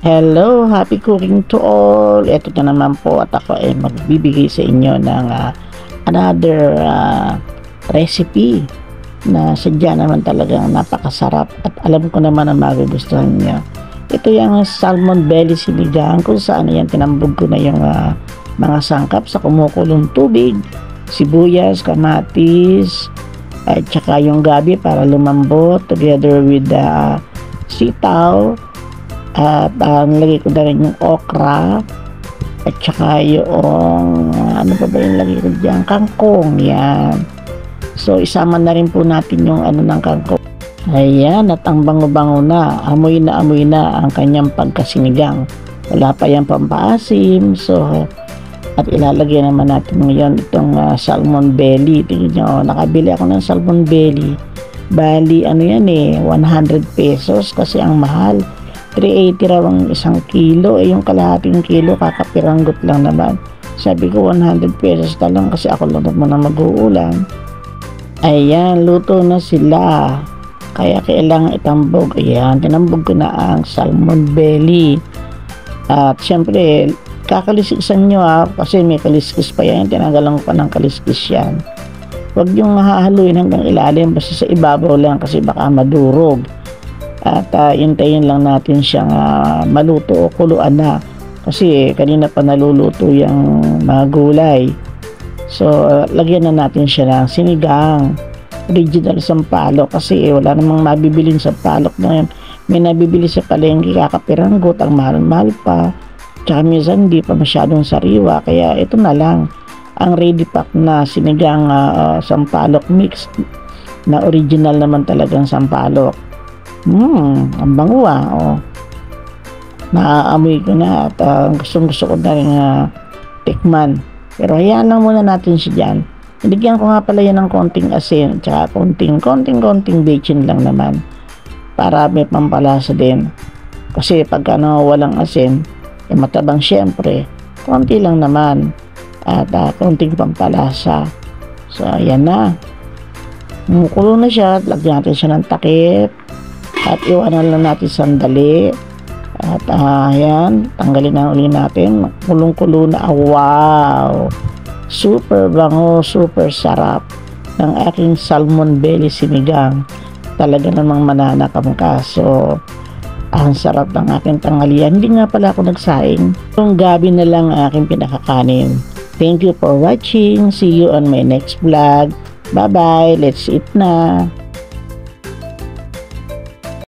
Hello, happy cooking to all. Ito na naman po at ako ay magbibigay sa inyo ng another recipe na sadya naman talagang napakasarap at alam ko naman na magugustuhan niyo. Ito yung salmon belly sinigang kung saan yan tinambog ko na yung mga sangkap sa kumukulong tubig, sibuyas, kamatis, at saka yung gabi para lumambot together with the sitaw. At nilagay ko na rin yung okra at saka yung ano pa ba yung lagay ko dyan, kangkong, yan. So isama na rin po natin yung ano ng kangkong. Ayan, at ang bango-bango na amoy na ang kanyang pagkasinigang, wala pa yung pampaasim. So at ilalagay naman natin ngayon itong salmon belly. Tingnan nyo, nakabili ako ng salmon belly, bali ano yan 100 pesos kasi ang mahal. 380 raw ang isang kilo, yung kalahating kilo kakapiranggot lang naman. Sabi ko 100 pesos na lang kasi ako lang naman ang mag-uulam. Ayan, luto na sila, kaya kailangan itambog. Ayan, tinambog ko na ang salmon belly. At syempre kakaliskisan nyo kasi may kaliskis pa yan, tinanggalan ko pa ng kaliskis yan. Huwag yung hahaluin hanggang ilalim, basta sa ibabaw lang kasi baka madurog. At intayin lang natin siyang maluto o kuluan na kasi kanina pa naluluto yung mga gulay. So lagyan na natin siya ng sinigang original sampalok kasi wala namang mabibiling sampalok na yun. May nabibili sa palengke kakapiranggot, ang mahal-mahal pa, tsaka minsan hindi pa masyadong sariwa, kaya ito na lang ang ready pack na sinigang sampalok mix na original naman talagang sampalok. Ang bango naaamoy ko na at gusto ko na rin tikman. Pero hayaan lang muna natin siya dyan. Nilagyan ko nga pala yan ng konting asin at konting bacon lang naman para may pampalasa din. Kasi pagka walang asin matabang syempre, konti lang naman at konting pampalasa. So ayan na, kumukulo na siya at lagyan natin siya ng takip at iwanan lang natin sandali. At ayan, tanggalin na uli natin. Kulong-kulo na. Wow, super bango, super sarap ng aking salmon belly sinigang. Talaga namang mananakam ka. So ang sarap ng aking tanghalian. Hindi nga pala ako nagsaing, yung gabi na lang aking pinakakanin. Thank you for watching. See you on my next vlog. Bye bye, let's eat na.